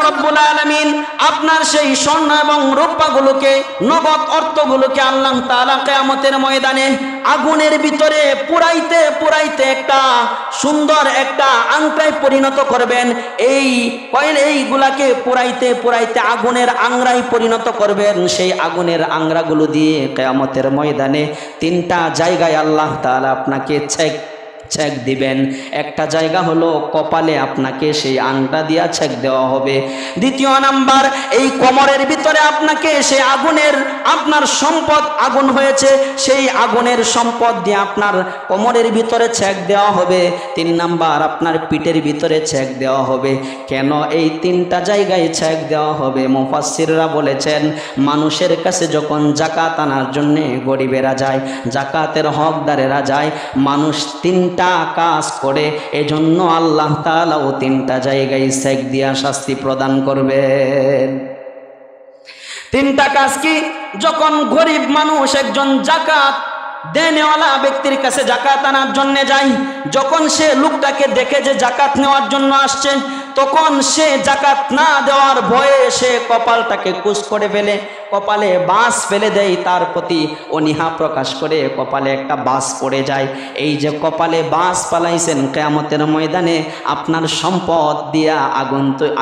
রব্বুল আলামিন আপনার সেই স্বর্ণ এবং রূপাগুলোকে, নগদ অর্থগুলোকে আল্লাহ তাআলা কিয়ামতের ময়দানে আগুনের ভিতরে পুরাইতে পুরাইতে একটা সুন্দর একটা আংটায় পরিণত করবেন। এইগুলাকে পুরাইতে পুরাইতে আগুনের আংরায় পরিণত করবেন। সেই আগুনের আংরাগুলো দিয়ে কিয়ামতের ময়দানে তিনটা জায়গায় আল্লাহ তাআলা আপনাকে ছেক দিবেন। একটা জায়গা হলো কপালে, আপনাকে সেই আংটা দিয়া ছেক দেওয়া হবে। দ্বিতীয় নাম্বার, এই কোমরের ভিতরে আপনাকে সেই আগুনের, আপনার সম্পদ আগুন হয়েছে, সেই আগুনের সম্পদ দিয়ে আপনার কোমরের ভিতরে ছেক দেওয়া হবে। তিন নাম্বার, আপনার পিঠের ভিতরে ছেক দেওয়া হবে। কেন এই তিনটা জায়গায় ছেক দেওয়া হবে? মুফাসসিররা বলেছেন, মানুষের কাছে যখন যাকাত আনার জন্য গরিবেরা যায়, যাকাতের হকদারেরা যায়, মানুষ তিনটা কাজ করে, এজন্য আল্লাহ তাআলাও তিনটা জায়গায় ছেক দিয়া শাস্তি প্রদান করবেন। তিনটা কাজ কি? যখন গরিব মানুষ একজন যাকাত দেনেওয়ালা ব্যক্তির কাছে যাকাত আনার জন্য যায়, যখন সে লোকটাকে দেখে যে যাকাত নেওয়ার জন্য আসছে, তখন সে যাকাত না দেওয়ার ভয়ে সে কপালটাকে কুঁচ করে ফেলে, কপালে বাস ফেলে দেয়, তার প্রতি অনীহা প্রকাশ করে কপালে একটা বাস পড়ে যায়। এই যে কপালে বাস পালাইছেন, কিয়ামতের ময়দানে আপনার সম্পদ দিয়া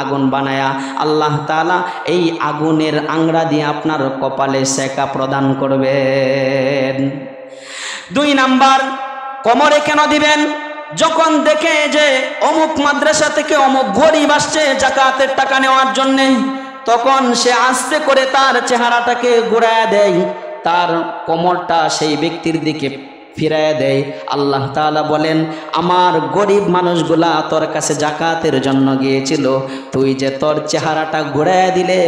আগুন বানায়া আল্লাহ তাআলা এই আগুনের আংরা দিয়ে আপনার কপালে সেকা প্রদান করবেন। দুই নাম্বার, কোমরে কেন দিবেন? যখন দেখে যে অমুক মাদ্রাসা থেকে অমুক গরিব আসছে যাকাতের টাকা নেওয়ার জন্যে, তখন সে আস্তে করে তার চেহারাটাকে ঘুরায় দেয়, তার কোমরটা সেই ব্যক্তির দিকে ফিরায় দেয়। আল্লাহ তাআলা বলেন, আমার গরিব মানুষগুলা তোর কাছে যাকাতের জন্য গিয়েছিল, তুই যে তোর চেহারাটা ঘুরায় দিলে,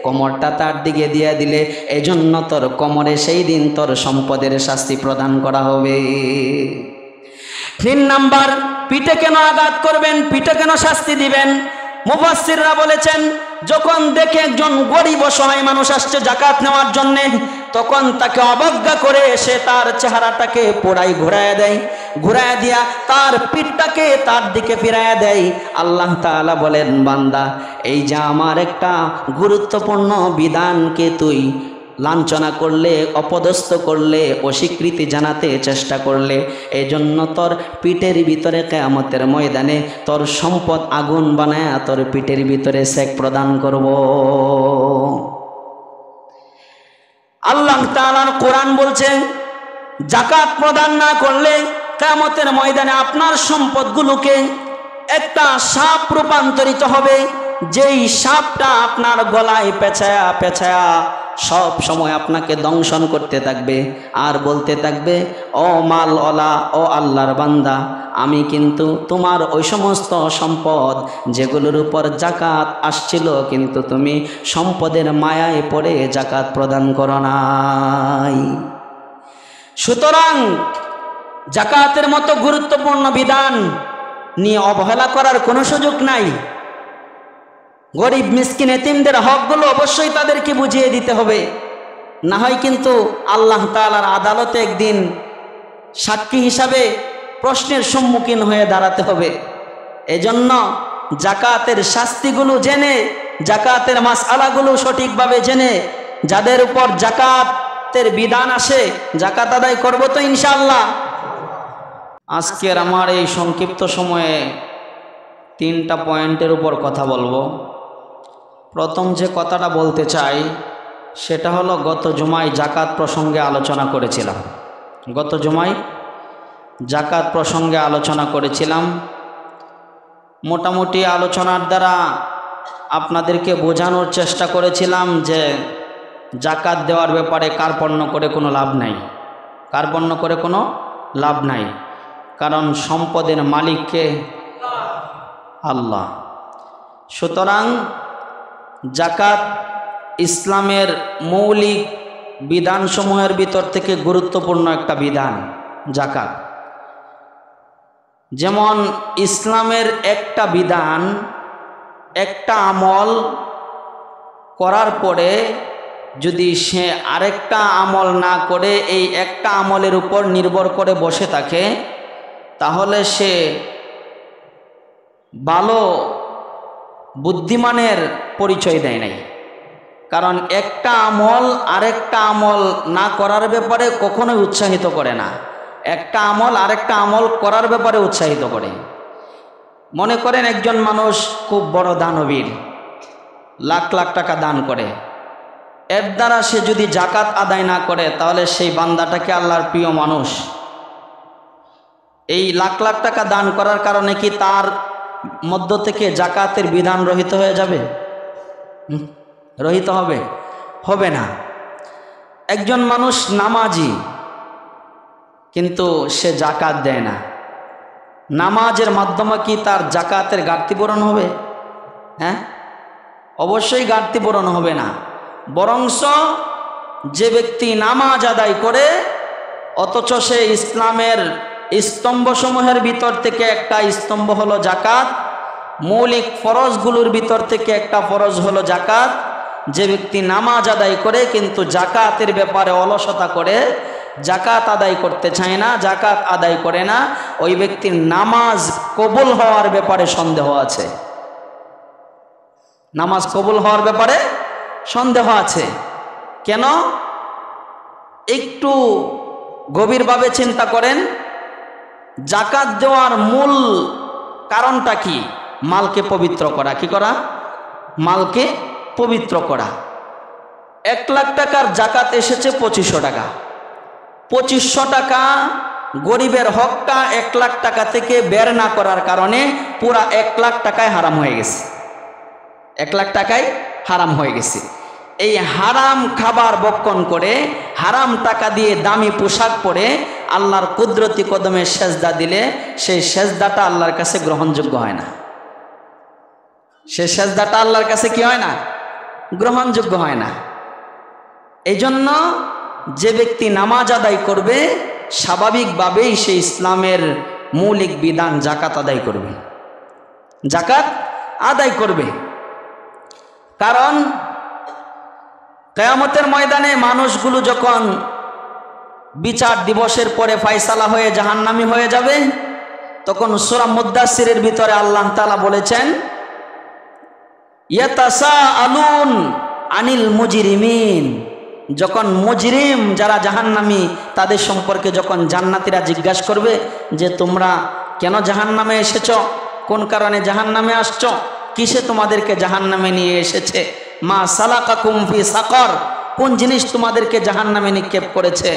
কোমরটা তার দিকে দিয়ে দিলে, এজন্য তোর কোমরে সেই দিন তোর সম্পদের শাস্তি প্রদান করা হবে। তিন নাম্বার, পিঠে কেন আঘাত করবেন? পিঠে কেন শাস্তি দিবেন? মুফাসসিররা বলেছেন, যখন দেখে একজন গরিব অসহায় মানুষ আসছে যাকাত নেওয়ার জন্যে, তখন তাকে অবজ্ঞা করে সে তার চেহারাটাকে পুরাই ঘুরায় দেয়, ঘুরায় দিয়া তার পিঠটাকে তার দিকে ফিরায় দেয়। আল্লাহ তাআলা বলেন, বান্দা, এই যে আমার একটা গুরুত্বপূর্ণ বিধানকে তুই লাঞ্ছনা করলে, অপদস্থ করলে, অস্বীকৃতি জানাতে চেষ্টা করলে, এজন্য তোর পিঠের ভিতরে কিয়ামতের ময়দানে তোর সম্পদ আগুন বানায়া তোর পিঠের ভিতরে সেক প্রদান করব। আল্লাহ তাআলার কোরআন বলছে, যাকাত প্রদান না করলে কিয়ামতের ময়দানে আপনার সম্পদগুলোকে একটা সাপ রূপান্তরিত হবে, যেই সাপটা আপনার গলায় পেঁচায়া পেঁচায়া সব সময় আপনাকে দংশন করতে থাকবে আর বলতে থাকবে, ও মালওয়ালা, ও আল্লাহর বান্দা, আমি কিন্তু তোমার ওই সমস্ত সম্পদ যেগুলোর উপর যাকাত আসছিল, কিন্তু তুমি সম্পদের মায়ায় পড়ে যাকাত প্রদান করো নাই। সুতরাং যাকাতের মতো গুরুত্বপূর্ণ বিধান নিয়ে অবহেলা করার কোনো সুযোগ নাই। গরিব মিসকিন এতিমদের হকগুলো অবশ্যই তাদেরকে বুঝিয়ে দিতে হবে, না হয় কিন্তু আল্লাহ তাআলার আদালতে একদিন সাক্ষী হিসাবে প্রশ্নের সম্মুখীন হয়ে দাঁড়াতে হবে। এজন্য যাকাতের শাস্তিগুলো জেনে, যাকাতের মাসআলাগুলো সঠিকভাবে জেনে, যাদের উপর যাকাতের বিধান আসে যাকাত আদায় করব তো ইনশাআল্লাহ। আজকের আমার এই সংক্ষিপ্ত সময়ে তিনটা পয়েন্টের উপর কথা বলবো। প্রথম যে কথাটা বলতে চাই সেটা হলো, গত জুমায় যাকাত প্রসঙ্গে আলোচনা করেছিলাম। গত জুমায় যাকাত প্রসঙ্গে আলোচনা করেছিলাম। মোটামুটি আলোচনার দ্বারা আপনাদেরকে বোঝানোর চেষ্টা করেছিলাম যে যাকাত দেওয়ার ব্যাপারে কার্পণ্য করে কোনো লাভ নাই, কার্পণ্য করে কোনো লাভ নাই, কারণ সম্পদের মালিককে আল্লাহ। সুতরাং যাকাত ইসলামের মৌলিক বিধানসমূহের ভিতর থেকে গুরুত্বপূর্ণ একটা বিধান যাকাত। যেমন ইসলামের একটা বিধান, একটা আমল করার পরে যদি সে আরেকটা আমল না করে এই একটা আমলের উপর নির্ভর করে বসে থাকে, তাহলে সে ভালো বুদ্ধিমানের পরিচয় দেয় নাই। কারণ একটা আমল আরেকটা আমল না করার ব্যাপারে কখনোই উৎসাহিত করে না, একটা আমল আরেকটা আমল করার ব্যাপারে উৎসাহিত করে। মনে করেন একজন মানুষ খুব বড় দানবীর, লাখ লাখ টাকা দান করে, এর দ্বারা সে যদি জাকাত আদায় না করে তাহলে সেই বান্দাটাকে আল্লাহর প্রিয় মানুষ। এই লাখ লাখ টাকা দান করার কারণে কি তার মধ্য থেকে জাকাতের বিধান রহিত হয়ে যাবে? রহিত হবে? হবে না। একজন মানুষ নামাজি কিন্তু সে জাকাত দেয় না, নামাজের মাধ্যমে কি তার জাকাতের ঘাটতি পূরণ হবে? হ্যাঁ, অবশ্যই ঘাটতি পূরণ হবে না। বরংস যে ব্যক্তি নামাজ আদায় করে অথচ সে ইসলামের স্তম্ভসমূহের ভিতর থেকে একটা স্তম্ভ হলো জাকাত, মৌলিক ফরজগুলোর ভিতর থেকে একটা ফরজ হলো জাকাত, যে ব্যক্তি নামাজ আদায় করে কিন্তু জাকাতের ব্যাপারে অলসতা করে, জাকাত আদায় করতে চায় না, জাকাত আদায় করে না, ওই ব্যক্তির নামাজ কবুল হওয়ার ব্যাপারে সন্দেহ আছে। নামাজ কবুল হওয়ার ব্যাপারে সন্দেহ আছে। কেন? একটু গভীরভাবে চিন্তা করেন। জাকাত দেওয়ার মূল কারণটা কি? মালকে পবিত্র করা। কি করা? মালকে পবিত্র করা। 1 লাখ টাকার জাকাত এসেছে 2500 টাকা। 2500 টাকা গরিবের হকটা 1 লাখ টাকা থেকে বের না করার কারণে পুরা 1 লাখ টাকায় হারাম হয়ে গেছে। 1 লাখ টাকায় হারাম হয়ে গেছে। এই হারাম খাবার বক্ষণ করে, হারাম টাকা দিয়ে দামি পোশাক পরে আল্লাহর কুদরতি কদমে সেজদা দিলে সেই সেজদাটা আল্লাহর কাছে গ্রহণযোগ্য হয় না। সেই সেজদাটা আল্লাহর কাছে কি হয় না? গ্রহণযোগ্য হয় না। এই জন্য যে ব্যক্তি নামাজ আদায় করবে স্বাভাবিকভাবেই সে ইসলামের মৌলিক বিধান জাকাত আদায় করবে, জাকাত আদায় করবে। কারণ কিয়ামতের ময়দানে মানুষগুলো যখন বিচার দিবসের পরে ফয়সালা হয়ে জাহান্নামী হয়ে যাবে, তখন সূরা মুদ্দাসসিরের ভিতরে আল্লাহ তাআলা বলেছেন, ইয়াতাসাআলুন আনিল মুজরিমিন। যখন মুজরিম যারা জাহান্নামী তাদের সম্পর্কে যখন জান্নাতীরা জিজ্ঞাসা করবে যে তোমরা কেন জাহান্নামে এসেছো, কোন কারণে জাহান্নামে আসছো, কিসে তোমাদেরকে জাহান্নামে নিয়ে এসেছে, মা সালাকাকুম ফি সাকর, কোন জিনিস তোমাদেরকে জাহান্নামে নিক্ষেপ করেছে,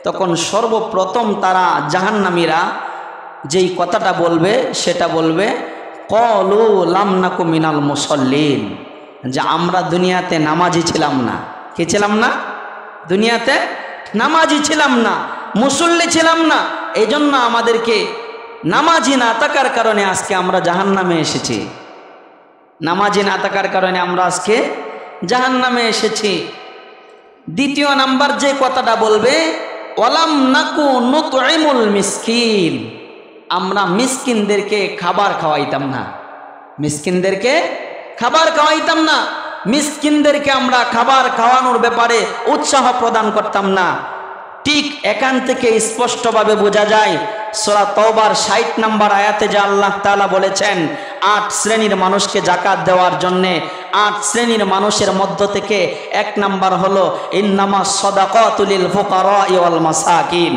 তখন সর্বপ্রথম তারা জাহান্নামীরা যেই কথাটা বলবে সেটা বলবে, ক্বালু লাম নাকু মিনাল মুসাল্লিন, যে আমরা দুনিয়াতে নামাজি ছিলাম না। কি ছিলাম না? দুনিয়াতে নামাজি ছিলাম না, মুসল্লি ছিলাম না, এই জন্য আমাদেরকে নামাজি না থাকার কারণে আজকে আমরা জাহান্নামে এসেছি। নামাজি না থাকার কারণে আমরা আজকে জাহান্নামে এসেছি। দ্বিতীয় নাম্বার যে কথাটা বলবে, ওয়ালাম নাকু নুতইমুল মিসকিন, আমরা মিসকিনদেরকে খাবার খাওয়াইতাম না, মিসকিনদেরকে খাবার খাওয়াইতাম না, মিসকিনদেরকে আমরা খাবার খাওয়ানোর ব্যাপারে উৎসাহ প্রদান করতাম না। ঠিক এখান থেকে স্পষ্টভাবে বোঝা যায় সূরা তাওবার 60 নম্বর আয়াতে যে আল্লাহ তাআলা বলেছেন 8 শ্রেণীর মানুষকে জাকাত দেওয়ার জন্য, 8 শ্রেণীর মানুষের মধ্য থেকে 1 নাম্বার হলো ইন্নামাস সাদাকাতু লিল ফুকারা ওয়াল মাসাকিন,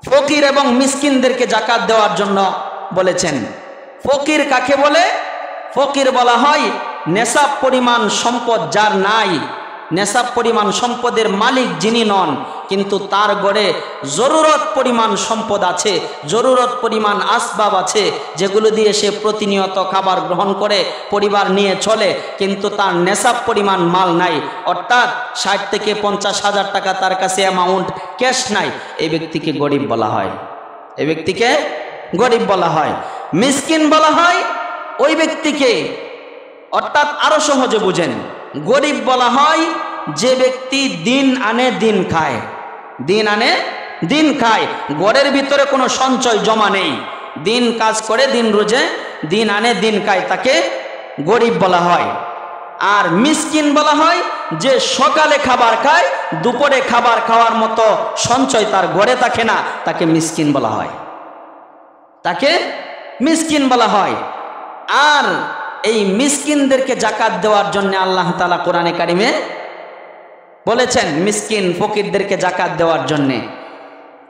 ফকির এবং মিসকিনদেরকে জাকাত দেওয়ার জন্য বলেছেন। ফকির কাকে বলে? ফকির বলা হয় নেশাব পরিমাণ সম্পদ যার নাই, নেশাব পরিমাণ সম্পদের মালিক যিনি নন, কিন্তু তার ঘরে জরুরত পরিমাণ সম্পদ আছে, জরুরত পরিমাণ আসবাব আছে, যেগুলো দিয়ে সে প্রতিনিয়ত খাবার গ্রহণ করে পরিবার নিয়ে চলে, কিন্তু তার নেশাব পরিমাণ মাল নাই, অর্থাৎ 60 থেকে 50 হাজার টাকা তার কাছে অ্যামাউন্ট ক্যাশ নাই, এই ব্যক্তিকে গরিব বলা হয়, এই ব্যক্তিকে গরিব বলা হয়। মিসকিন বলা হয় ওই ব্যক্তিকে, অর্থাৎ আরো সহজে বুঝেন, গরিব বলা হয় যে ব্যক্তি দিন আনে দিন খায়, দিন আনে দিন খায়, ঘরের ভিতরে কোনো সঞ্চয় জমা নেই, দিন কাজ করে দিন রোজে দিন আনে দিন খায়, তাকে গরিব বলা হয়। আর মিসকিন বলা হয় যে সকালে খাবার খায়, দুপুরে খাবার খাওয়ার মতো সঞ্চয় তার ঘরে থাকে না, তাকে মিসকিন বলা হয়, তাকে মিসকিন বলা হয়। আর এই মিসকিনদেরকে জাকাত দেওয়ার জন্য আল্লাহ তাআলা কোরআনে কারিমে বলেছেন, মিসকিন ফকিরদেরকে জাকাত দেওয়ার জন্যে।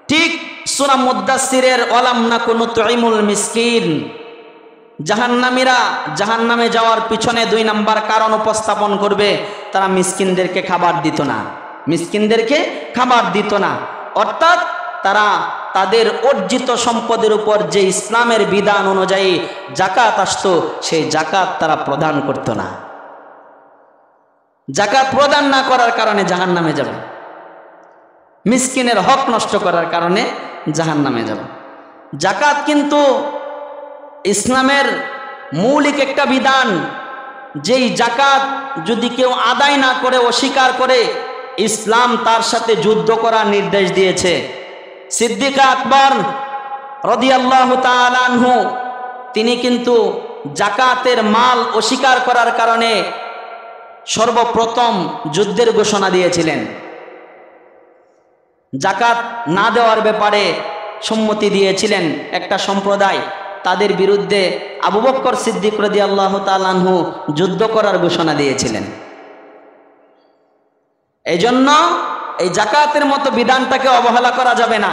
ঠিক সূরা মুদ্দাসসিরের ওয়ালাম নাকু নুতঈমুল মিসকিন, জাহান্নামীরা জাহান্নামে যাওয়ার পিছনে 2 নাম্বার কারণ উপস্থাপন করবে, তারা মিসকিনদেরকে খাবার দিত না, মিসকিনদেরকে খাবার দিত না। অর্থাৎ তারা তাদের অর্জিত সম্পদের উপর যে ইসলামের বিধান অনুযায়ী জাকাত আসতো, সেই জাকাত তারা প্রদান করত না। জাকাত প্রদান না করার কারণে জাহান্নামে যাবে, মিসকিনের হক নষ্ট করার কারণে জাহান্নামে যাবে। জাকাত কিন্তু ইসলামের মৌলিক একটা বিধান, যেই জাকাত যদি কেউ আদায় না করে, অস্বীকার করে, ইসলাম তার সাথে যুদ্ধ করার নির্দেশ দিয়েছে। সিদ্দিক আকবর রাদিয়াল্লাহু তাআলা আনহু তিনি কিন্তু জাকাতের মাল অস্বীকার করার কারণে সর্বপ্রথম যুদ্ধের ঘোষণা দিয়েছিলেন। জাকাত না দেওয়ার ব্যাপারে সম্মতি দিয়েছিলেন একটা সম্প্রদায়, তাদের বিরুদ্ধে আবু বকর সিদ্দিক রাদিয়াল্লাহু তাআলা আনহু যুদ্ধ করার ঘোষণা দিয়েছিলেন। এজন্য এই জাকাতের মতো বিধানটাকে অবহেলা করা যাবে না।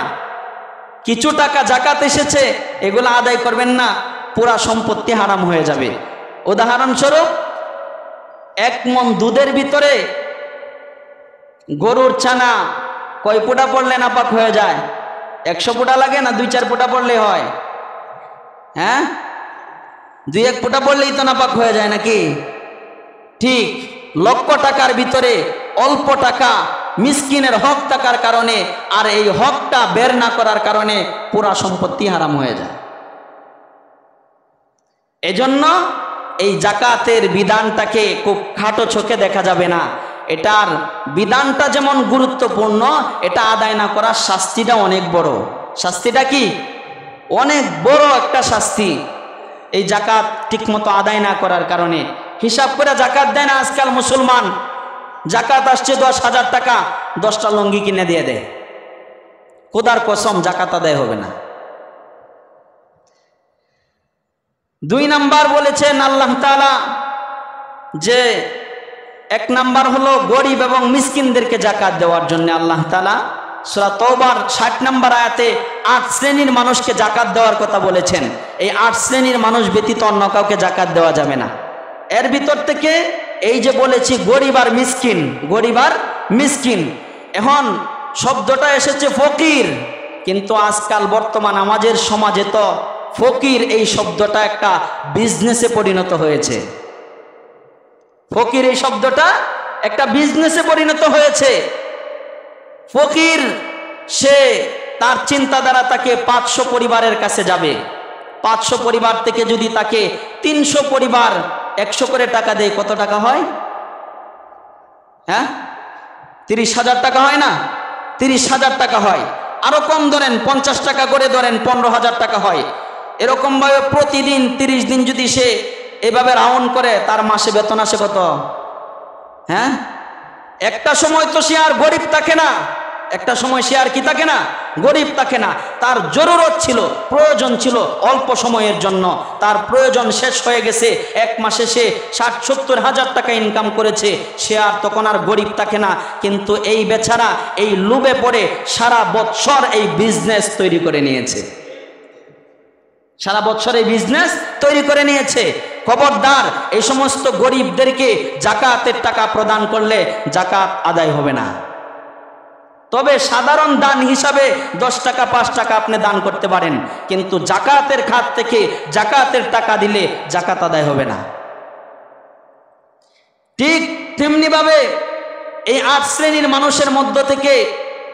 কিছু টাকা জাকাত এসেছে, এগুলো আদায় করবেন না, পুরা সম্পত্তি হারাম হয়ে যাবে। উদাহরণস্বরূপ 1 মণ দুধের ভিতরে গরুর ছানা কয় ফুটা পড়লে নাপাক হয়ে যায়? 100 ফুটা লাগে না 2-4 ফুটা পড়লে হয়? হ্যাঁ, 2-1 ফুটা পড়লেই তো নাপাক হয়ে যায় নাকি? ঠিক লক্ষ টাকার ভিতরে অল্প টাকা মিসকিনের হক থাকার কারণে আর এই হকটা বের না করার কারণে পুরা সম্পত্তি হারাম হয়ে যায়। এজন্য এই জাকাতের বিধানটাকে খুব খাটো চোখে দেখা যাবে না। এটার বিধানটা যেমন গুরুত্বপূর্ণ, এটা আদায় না করার শাস্তিটা অনেক বড়। শাস্তিটা কি? অনেক বড় একটা শাস্তি। এই জাকাত ঠিকমতো আদায় না করার কারণে হিসাব করে জাকাত দেয় না আজকাল মুসলমান। জাকাত আসছে 10,000 টাকা, 10টা লুঙ্গি কিনে দিয়ে দেয়। খোদার কসম জাকাত আদায় হবে না। 2 নাম্বার বলেছেন আল্লাহ তাআলা যে 1 নাম্বার হলো গরিব এবং মিসকিনদেরকে জাকাত দেওয়ার জন্য আল্লাহ তাআলা সূরা তওবার 60 নাম্বার আয়াতে 8 শ্রেণীর মানুষকে জাকাত দেওয়ার কথা বলেছেন। এই 8 শ্রেণীর মানুষ ব্যতীত অন্য কাউকে জাকাত দেওয়া যাবে না। এর ভিতর থেকে এই যে বলেছি গরিব আর মিসকিন, গরিব আর মিসকিন, এখন শব্দটা এসেছে ফকির, কিন্তু আজকাল বর্তমান আমাদের সমাজে তো ফকির এই শব্দটা একটা বিজনেসে পরিণত হয়েছে। ফকির এই শব্দটা একটা বিজনেসে পরিণত হয়েছে। ফকির সে তার চিন্তাধারা তাকে 500 পরিবারের কাছে যাবে, 500 পরিবার থেকে যদি তাকে 300 পরিবার 100 করে টাকা দেয়, কত টাকা হয়? হ্যাঁ, 30,000 টাকা হয় না? 30,000 টাকা হয়। আরো কম ধরেন, 50 টাকা করে ধরেন, 15,000 টাকা হয়। এরকম ভাবে প্রতিদিন 30 দিন যদি সে এভাবে রাউন্ড করে, তার মাসে বেতন আসে কত? হ্যাঁ, একটা সময় তো সে আর গরিব থাকে না, একটা সময় সে আর কি থাকে না? গরিব থাকে না। তার জরুরত ছিল, প্রয়োজন ছিল অল্প সময়ের জন্য, তার প্রয়োজন শেষ হয়ে গেছে, 1 মাসে সে 60-70 হাজার টাকা ইনকাম করেছে, সে আর তখন আর গরিব থাকে না। কিন্তু এই বেচারা এই লোভে পড়ে সারা বছর এই বিজনেস তৈরি করে নিয়েছে, সারা বছর এই বিজনেস তৈরি করে নিয়েছে। খবরদার, এই সমস্ত গরিবদেরকে জাকাতের টাকা প্রদান করলে জাকাত আদায় হবে না। তবে সাধারণ দান হিসাবে 10 টাকা 5 টাকা আপনি দান করতে পারেন, কিন্তু জাকাতের খাত থেকে জাকাতের টাকা দিলে জাকাত আদায় হবে না। ঠিক তেমনি ভাবে এই 8 শ্রেণীর মানুষের মধ্য থেকে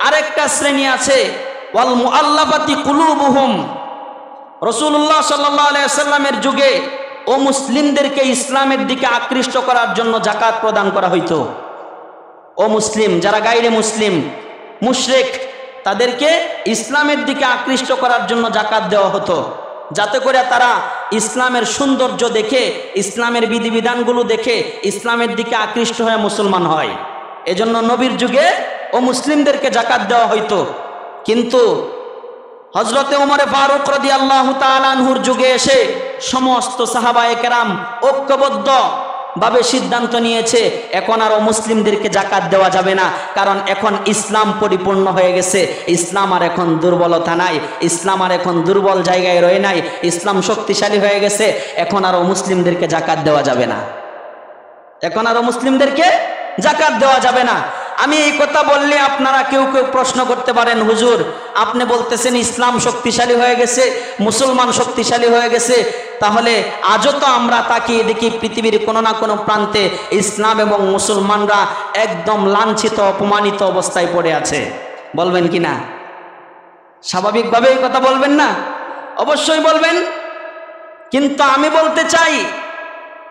আরেকটা শ্রেণী আছে, ওয়াল মুআল্লাফাতি কুলুবুহুম। রাসূলুল্লাহ সাল্লাল্লাহু আলাইহি ওয়াসাল্লামের যুগে ও মুসলিমদেরকে ইসলামের দিকে আকৃষ্ট করার জন্য জাকাত প্রদান করা হইতো। ও মুসলিম, যারা গায়রে মুসলিম মুশরিক, তাদেরকে ইসলামের দিকে আকৃষ্ট করার জন্য জাকাত দেওয়া হতো, যাতে করে তারা ইসলামের সৌন্দর্য দেখে, ইসলামের বিধিবিধানগুলো দেখে ইসলামের দিকে আকৃষ্ট হয়ে মুসলমান হয়। এজন্য নবীর যুগে ও মুসলিমদেরকে জাকাত দেওয়া হইতো। কিন্তু হযরতে ওমর ফারুক রাদিয়াল্লাহু তাআলা আনহুর যুগে এসে সমস্ত সাহাবায়ে কেরাম ঐক্যবদ্ধ ভাবে সিদ্ধান্ত নিয়েছে এখন আর অমুসলিমদেরকে যাকাত দেওয়া যাবে না, কারণ এখন ইসলাম পরিপূর্ণ হয়ে গেছে। ইসলাম আর এখন দুর্বলতা নাই, ইসলাম আর এখন দুর্বল জায়গায় রয়ে নাই, ইসলাম শক্তিশালী হয়ে গেছে। এখন আর অমুসলিমদেরকে যাকাত দেওয়া যাবে না, এখন আর মুসলিমদেরকে যাকাত দেওয়া যাবে না। আমি এই কথা বললে আপনারা কেউ কেউ প্রশ্ন করতে পারেন, হুজুর আপনি বলতেছেন ইসলাম শক্তিশালী হয়ে গেছে, মুসলমান শক্তিশালী হয়ে গেছে, তাহলে আজও তো আমরা তাকিয়ে দেখি পৃথিবীর কোনো না কোনো প্রান্তে ইসলাম এবং মুসলমানরা একদম লাঞ্ছিত অপমানিত অবস্থায় পড়ে আছে। বলবেন কি না? স্বাভাবিকভাবে এই কথা বলবেন না? অবশ্যই বলবেন। কিন্তু আমি বলতে চাই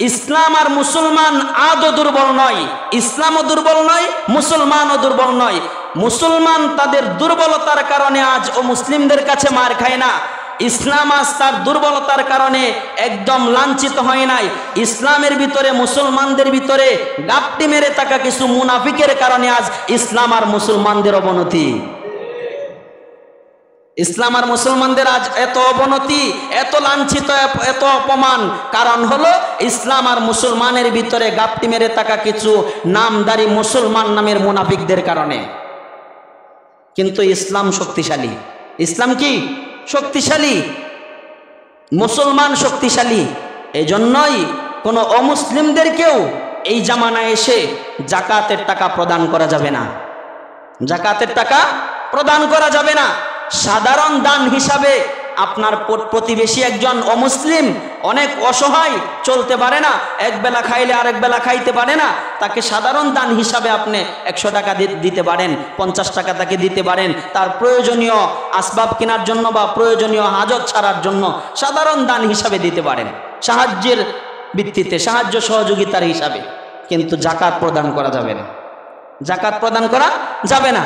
ইসলাম আর মুসলমান আদৌ দুর্বল নয়, ইসলামও দুর্বল নয়, মুসলমানও দুর্বল নয়। মুসলমান তাদের দুর্বলতার কারণে আজ ও মুসলিমদের কাছে মার খায় না, ইসলাম আজ তার দুর্বলতার কারণে একদম লাঞ্ছিত হয় নাই। ইসলামের ভিতরে মুসলমানদের ভিতরে গাপটি মেরে থাকা কিছু মুনাফিকের কারণে আজ ইসলাম আর মুসলমানদের অবনতি। ইসলাম আর মুসলমানদের আজ এত অবনতি, এত লাঞ্ছিত, এত অপমান, কারণ হলো ইসলাম আর মুসলমানের ভিতরে গাপটি মেরে থাকা কিছু নামদারি মুসলমান নামের মুনাফিকদের কারণে। কিন্তু ইসলাম শক্তিশালী। ইসলাম কি? শক্তিশালী। মুসলমান শক্তিশালী। এই জন্যই কোনো অমুসলিমদেরকেও এই জামানায় এসে জাকাতের টাকা প্রদান করা যাবে না, জাকাতের টাকা প্রদান করা যাবে না। সাধারণ দান হিসাবে আপনার প্রতিবেশী একজন অমুসলিম অনেক অসহায়, চলতে পারে না, এক বেলা খাইলে আরেক বেলা খাইতে পারে না, তাকে সাধারণ দান হিসাবে আপনি 100 টাকা দিতে পারেন, 50 টাকা তাকে দিতে পারেন, তার প্রয়োজনীয় আসবাব কেনার জন্য বা প্রয়োজনীয় হাজত ছাড়ার জন্য সাধারণ দান হিসাবে দিতে পারেন, সাহায্যের ভিত্তিতে, সাহায্য সহযোগিতার হিসাবে। কিন্তু জাকাত প্রদান করা যাবে না, জাকাত প্রদান করা যাবে না।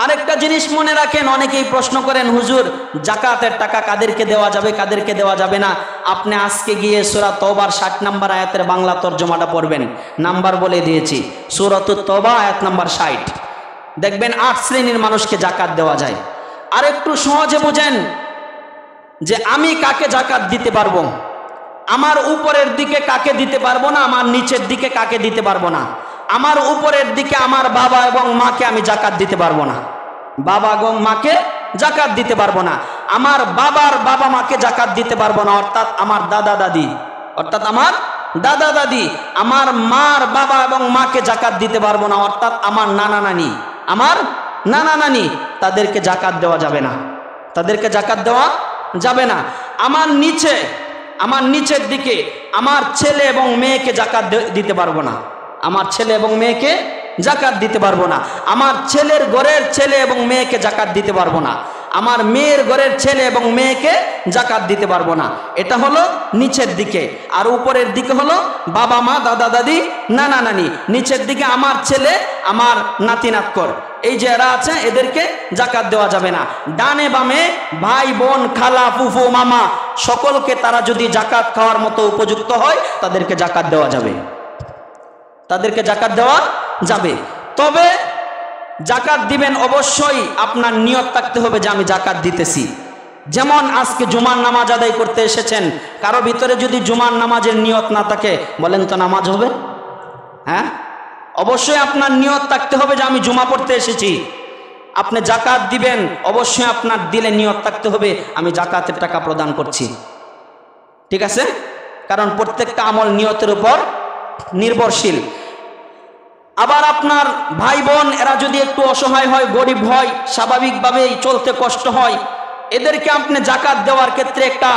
আরেকটা জিনিস মনে রাখেন, অনেকেই প্রশ্ন করেন হুজুর জাকাতের টাকা কাদেরকে দেওয়া যাবে, কাদেরকে দেওয়া যাবে না। আপনি আজকে গিয়ে সূরা তওবার 60 নম্বর আয়াতের বাংলা তর্জমাটা পড়বেন, নাম্বার বলে দিয়েছি, সূরাতুত তওবা আয়াত নাম্বার 60। দেখবেন 8 শ্রেণীর মানুষকে জাকাত দেওয়া যায়। আর একটু সহজে বুঝেন যে আমি কাকে জাকাত দিতে পারবো, আমার উপরের দিকে কাকে দিতে পারবো না, আমার নিচের দিকে কাকে দিতে পারবো না। আমার উপরের দিকে আমার বাবা এবং মাকে আমি জাকাত দিতে পারবো না, বাবা এবং মাকে জাকাত দিতে পারবো না। আমার বাবার বাবা মাকে জাকাত দিতে পারবো না, অর্থাৎ আমার দাদা দাদি, অর্থাৎ আমার দাদা দাদি। আমার মার বাবা এবং মাকে জাকাত দিতে পারবো না, অর্থাৎ আমার নানা নানি, আমার নানা নানি, তাদেরকে জাকাত দেওয়া যাবে না, তাদেরকে জাকাত দেওয়া যাবে না। আমার নিচে, আমার নিচের দিকে আমার ছেলে এবং মেয়েকে জাকাত দিতে পারবো না, আমার ছেলে এবং মেয়েকে জাকাত দিতে পারবো না। আমার ছেলের ঘরের ছেলে এবং মেয়েকে জাকাত দিতে পারবো না, আমার মেয়ের ঘরের ছেলে এবং মেয়েকে জাকাত দিতে পারবো না। এটা হলো নিচের দিকে। আর উপরের দিকে হলো বাবা মা, দাদা দাদি, নানা নানি। নিচের দিকে আমার ছেলে, আমার নাতি নাতকর, এই যে এরা আছে, এদেরকে জাকাত দেওয়া যাবে না। ডানে বামে ভাই বোন, খালা ফুফু মামা, সকলকে তারা যদি জাকাত খাওয়ার মতো উপযুক্ত হয় তাদেরকে জাকাত দেওয়া যাবে, তাদেরকে জাকাত দেওয়া যাবে। তবে জাকাত দিবেন অবশ্যই আপনার নিয়ত থাকতে হবে যে আমি জাকাত দিতেছি। যেমন আজকে জুমার নামাজ আদায় করতে এসেছেন, কারো ভিতরে যদি জুমার নামাজের নিয়ত না থাকে, বলেন তো নামাজ হবে? হ্যাঁ, অবশ্যই আপনার নিয়ত থাকতে হবে যে আমি জুমা পড়তে এসেছি। আপনি জাকাত দিবেন, অবশ্যই আপনার দিলে নিয়ত থাকতে হবে আমি জাকাতের টাকা প্রদান করছি, ঠিক আছে? কারণ প্রত্যেকটা আমল নিয়তের উপর নির্ভরশীল। আবার আপনার ভাই বোন এরা যদি একটু অসহায় হয়, গরিব হয়, স্বাভাবিকভাবেই চলতে কষ্ট হয়, এদেরকে আপনি জাকাত দেওয়ার ক্ষেত্রে একটা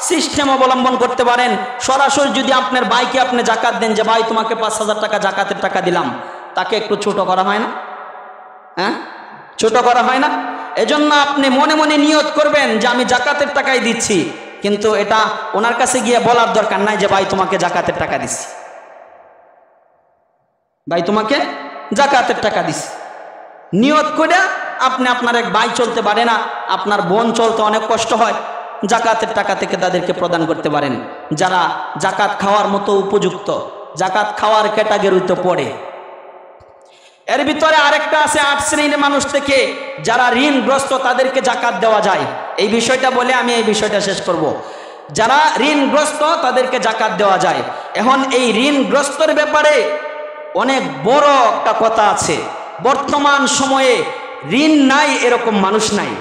সিস্টেম অবলম্বন করতে পারেন। সরাসরি যদি আপনার ভাইকে আপনি জাকাত দেন, যে ভাই তোমাকে 5000 টাকা জাকাতের টাকা দিলাম, তাকে একটু ছোট করা হয় না? হ্যাঁ, ছোট করা হয় না? এজন্য আপনি মনে মনে নিয়ত করবেন যে আমি জাকাতের টাকাই দিচ্ছি, কিন্তু এটা ওনার কাছে গিয়ে বলার দরকার নাই যে ভাই তোমাকে জাকাতের টাকা দিচ্ছি, ভাই তোমাকে জাকাতের টাকা দিচ্ছি। নিয়ত করে আপনি আপনার এক ভাই চলতে পারে না, আপনার বোন চলতে অনেক কষ্ট হয়, জাকাতের টাকা থেকে তাদেরকে প্রদান করতে পারেন, যারা জাকাত খাওয়ার মতো উপযুক্ত, জাকাত খাওয়ার ক্যাটাগরিতে পড়ে। এর ভিতরে আরেকটা আছে 8 শ্রেণীর মানুষ থেকে যারা ঋণগ্রস্ত, তাদেরকে জাকাত দেওয়া যায়। এই বিষয়টা বলে আমি এই বিষয়টা শেষ করব। যারা ঋণগ্রস্ত তাদেরকে জাকাত দেওয়া যায়। এখন এই ঋণগ্রস্তর ব্যাপারে অনেক বড় একটা কথা আছে। বর্তমান সময়ে ঋণ নাই এরকম মানুষ নাই,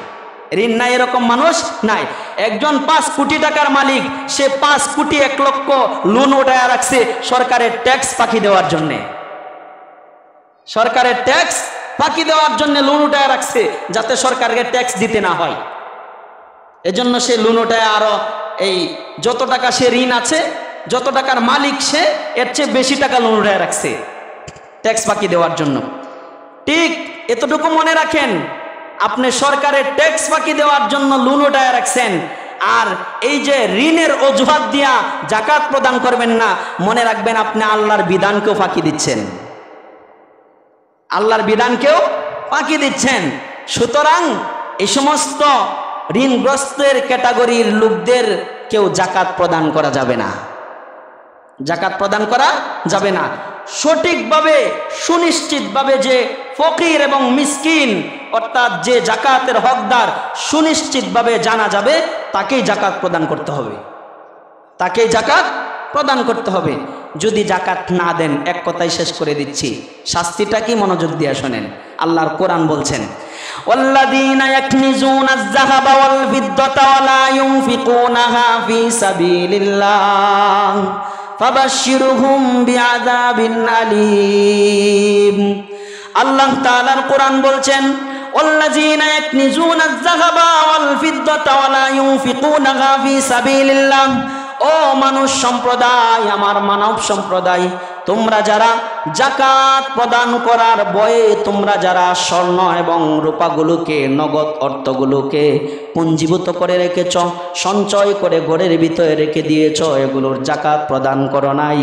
ঋণ নাই এরকম মানুষ নাই। একজন 5 কোটি টাকার মালিক, সে 5 কোটি 1 লক্ষ লোন উঠায় রাখছে সরকারের ট্যাক্স ফাঁকি দেওয়ার জন্যে, সরকারের ট্যাক্স ফাঁকি দেওয়ার জন্য লোন উঠায় রাখছে যাতে সরকারকে ট্যাক্স দিতে না হয়। এজন্য সে লোন উঠায় আরো এই যত টাকা সে ঋণ আছে, যত টাকার মালিক সে, এর চেয়ে বেশি টাকা লোন উঠায় রাখছে ট্যাক্স ফাঁকি দেওয়ার জন্য। ঠিক এতটুকু মনে রাখেন, আপনি সরকারের ট্যাক্স ফাঁকি দেওয়ার জন্য লোন উঠায় রাখছেন, আর এই যে ঋণের অজুহাত দিয়া জাকাত প্রদান করবেন না, মনে রাখবেন আপনি আল্লাহর বিধানকেও ফাঁকি দিচ্ছেন, আল্লাহর বিধানকেও ফাঁকি দিচ্ছেন। সুতরাং এই সমস্ত ঋণগ্রস্তের ক্যাটাগরির লোকদের কেউ জাকাত প্রদান করা যাবে না, জাকাত প্রদান করা যাবে না। সঠিকভাবে সুনিশ্চিতভাবে যে ফকির এবং মিসকিন অর্থাৎ যে জাকাতের হকদার সুনিশ্চিতভাবে জানা যাবে তাকেই জাকাত প্রদান করতে হবে, তাকেই জাকাত প্রদান করতে হবে। যদি জাকাত না দেন, এক কথাই শেষ করে দিচ্ছি, শাস্তিটা কি মনোযোগ দিয়ে শোনেন। আল্লাহর কোরআন বলছেন, ওয়াল্লাযীনা ইয়াকনিজুনা আয-যাহাবা ওয়াল ফিদ্দাতা ওয়া লা ইউনফিকুনাহা ফী সাবিলিল্লাহ ফাবাশশিরহুম বিআযাবিন আলীম। আল্লাহ তাআলার কোরআন বলছেন, ওয়াল্লাযীনা ইয়াকনিজুনা আয-যাহাবা ওয়াল ফিদ্দাতা ওয়া লা ইউনফিকুনাহা ফী সাবিলিল্লাহ। ও মানুষ সম্প্রদায়, আমার মানব সম্প্রদায়, তোমরা যারা জাকাত প্রদান করার বয়ে তোমরা যারা স্বর্ণ এবং রূপাগুলোকে, নগদ অর্থগুলোকে পুঞ্জীভূত করে রেখেছ, সঞ্চয় করে ঘরের ভিতরে রেখে দিয়েছ, এগুলোর জাকাত প্রদান করো নাই,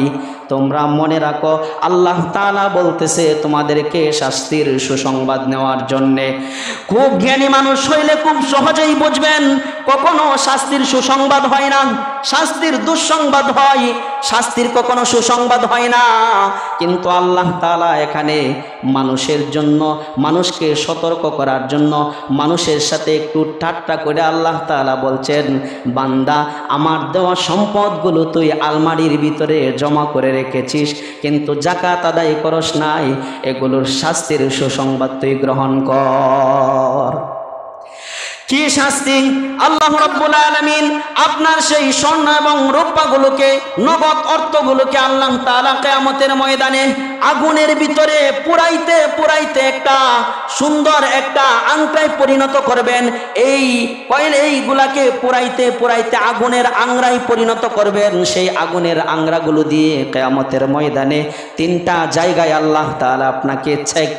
তোমরা মনে রাখো আল্লাহ তাআলা বলতেছে তোমাদেরকে শাস্তির সুসংবাদ নেওয়ার জন্যে। খুব জ্ঞানী মানুষ হইলে খুব সহজেই বুঝবেন, কখনো শাস্তির সুসংবাদ হয় না, শাস্তির দুঃসংবাদ হয়, শাস্তির কখনো সুসংবাদ হয় না। কিন্তু আল্লাহ তাআলা এখানে মানুষের জন্য, মানুষকে সতর্ক করার জন্য, মানুষের সাথে একটু ঠাট্টা করে আল্লাহ তাআলা বলছেন, বান্দা আমার দেওয়া সম্পদগুলো তুই আলমারির ভিতরে জমা করে রেখেছিস, কিন্তু জাকাত আদায় করস নাই, এগুলোর শাস্তির সুসংবাদ তুই গ্রহণ কর। কি শাস্তি? আল্লাহ রাব্বুল আলামিন আপনার সেই স্বর্ণ এবং রূপাগুলোকে, নগদ অর্থগুলোকে আল্লাহ তাআলা কিয়ামতের ময়দানে আগুনের ভিতরে পুরাইতে পুরাইতে একটা সুন্দর একটা আংটায় পরিণত করবেন। এইগুলাকে পুরাইতে পুরাইতে আগুনের আংরায় পরিণত করবেন। সেই আগুনের আংরাগুলো দিয়ে কিয়ামতের ময়দানে 3টা জায়গায় আল্লাহ তাআলা আপনাকে ছেক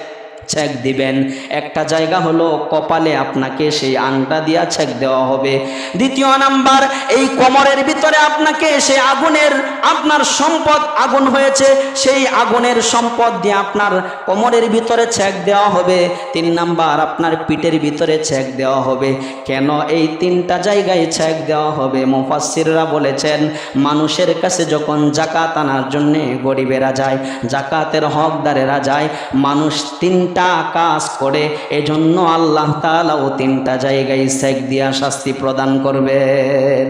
দিবেন। একটা জায়গা হলো কপালে, আপনাকে সেই আংটা দিয়া ছেক দেওয়া হবে। দ্বিতীয় নাম্বার, এই কোমরের ভিতরে আপনাকে সেই আগুনের, আপনার সম্পদ আগুন হয়েছে, সেই আগুনের সম্পদ দিয়ে আপনার কোমরের ভিতরে ছেক দেওয়া হবে। 3 নাম্বার, আপনার পিঠের ভিতরে ছেক দেওয়া হবে। কেন এই 3টা জায়গায় ছেক দেওয়া হবে? মুফাসসিররা বলেছেন, মানুষের কাছে যখন জাকাত আনার জন্য গরিবেরা যায়, জাকাতের হকদারেরা যায়, মানুষ 3টা কাজ করে, এজন্য আল্লাহ তাআলা ও 3টা জায়গায় ছেক দিয়া শাস্তি প্রদান করবেন।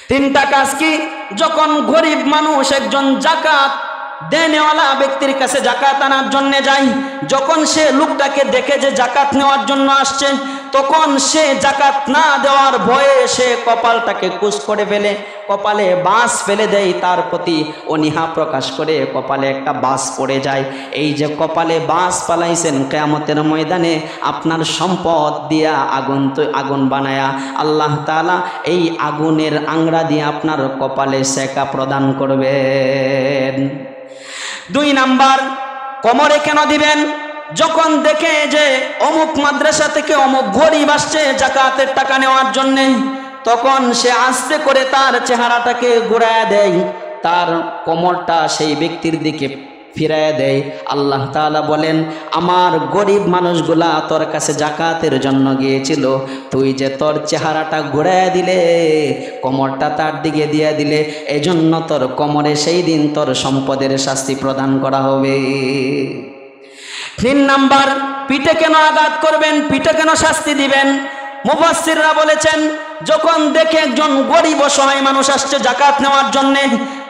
3টা কাজ কি? যখন গরিব মানুষ একজন জাকাত দেনেওয়ালা ব্যক্তির কাছে জাকাত আনার জন্য যায়, যখন সে লোকটাকে দেখে যে জাকাত নেওয়ার জন্য আসছে, তখন সে জাকাত না দেওয়ার ভয়ে সে কপালটাকে কুঁচ করে ফেলে, কপালে বাস ফেলে দেয়, তার প্রতি অনীহা প্রকাশ করে কপালে একটা বাস পড়ে যায়। এই যে কপালে বাস পালাইছেন, কিয়ামতের ময়দানে আপনার সম্পদ দিয়া আগুন বানায়া আল্লাহ তাআলা এই আগুনের আংরা দিয়ে আপনার কপালে সেকা প্রদান করবেন। 2 নাম্বার, কোমরে কেন দিবেন? যখন দেখে যে অমুক মাদ্রাসা থেকে অমুক গরিব আসছে জাকাতের টাকা নেওয়ার জন্যে, তখন সে আস্তে করে তার চেহারাটাকে ঘুরায় দেয়, তার কোমরটা সেই ব্যক্তির দিকে ফিরায় দেয়। আল্লাহ তাআলা বলেন, আমার গরিব মানুষগুলা তোর কাছে জাকাতের জন্য গিয়েছিল, তুই যে তোর চেহারাটা ঘুরায় দিলে, কোমরটা তার দিকে দিয়ে দিলে, এজন্য তোর কোমরে সেই দিন তোর সম্পদের শাস্তি প্রদান করা হবে। 3 নাম্বার, পিঠে কেন আঘাত করবেন? পিঠে কেন শাস্তি দিবেন? মুফাসসিররা বলেছেন, যখন দেখে একজন গরিব অসহায় মানুষ আসছে যাকাত নেওয়ার জন্য,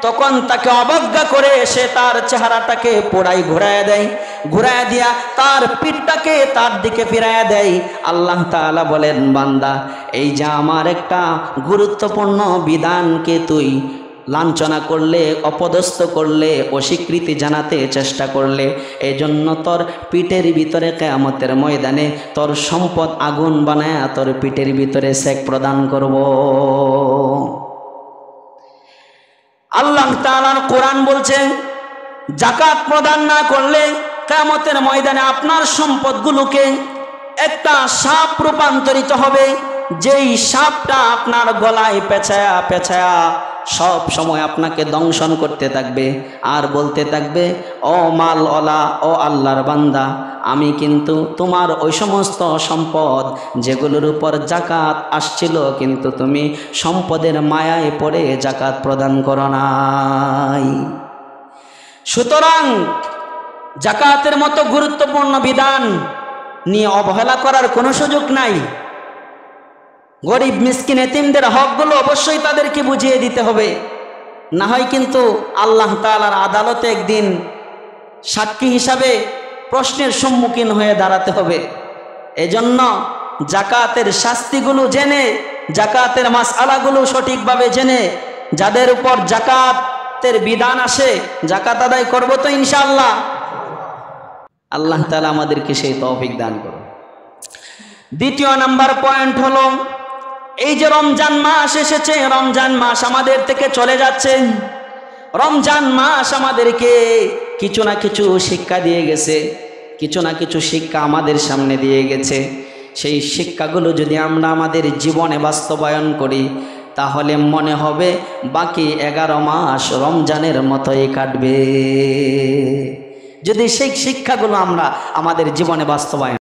তখন তাকে অবজ্ঞা করে সে তার চেহারাটাকে পোড়াই ঘুরায় দেয়, ঘুরায় দিয়া তার পিঠটাকে তার দিকে ফিরায় দেয়। আল্লাহ তাআলা বলেন, বান্দা, এই যে আমার একটা গুরুত্বপূর্ণ বিধানকে তুই লাঞ্ছনা করলে, অপদস্থ করলে, অস্বীকৃতি জানাতে চেষ্টা করলে, এই জন্য তোর পিঠের ভিতরে কিয়ামতের ময়দানে তোর সম্পদ আগুন বানায় তোর পিঠের ভিতরে সেক প্রদান করব। আল্লাহ তাআলার কোরআন বলছেন, যাকাত প্রদান না করলে কিয়ামতের ময়দানে আপনার সম্পদগুলোকে একটা সাপ রূপান্তরিত হবে, যেই সাপটা আপনার গলায় পেঁচায়া পেঁচায়া সব সময় আপনাকে দংশন করতে থাকবে আর বলতে থাকবে, ও মালওয়ালা, ও আল্লাহর বান্দা, আমি কিন্তু তোমার ওই সমস্ত সম্পদ যেগুলোর উপর যাকাত আসছিল, কিন্তু তুমি সম্পদের মায়ায় পড়ে যাকাত প্রদান করো নাই। সুতরাং যাকাতের মতো গুরুত্বপূর্ণ বিধান নিয়ে অবহেলা করার কোনো সুযোগ নাই। গরিব মিসকিন এতিমদের হকগুলো অবশ্যই তাদেরকে বুঝিয়ে দিতে হবে, না হয় কিন্তু আল্লাহ তাআলার আদালতে একদিন সাক্ষী হিসাবে প্রশ্নের সম্মুখীন হয়ে দাঁড়াতে হবে। এজন্য যাকাতের শাস্তিগুলো জেনে, যাকাতের মাসআলাগুলো সঠিকভাবে জেনে, যাদের উপর যাকাতের বিধান আসে যাকাত আদায় করব তো ইনশাআল্লাহ। আল্লাহ তাআলা আমাদেরকে সেই তৌফিক দান করুন। দ্বিতীয় নাম্বার পয়েন্ট হলো, এই যে রমজান মাস এসেছে, রমজান মাস আমাদের থেকে চলে যাচ্ছে, রমজান মাস আমাদেরকে কিছু না কিছু শিক্ষা দিয়ে গেছে, কিছু না কিছু শিক্ষা আমাদের সামনে দিয়ে গেছে। সেই শিক্ষাগুলো যদি আমরা আমাদের জীবনে বাস্তবায়ন করি, তাহলে মনে হবে বাকি 11 মাস রমজানের মতোই কাটবে, যদি সেই শিক্ষাগুলো আমরা আমাদের জীবনে বাস্তবায়ন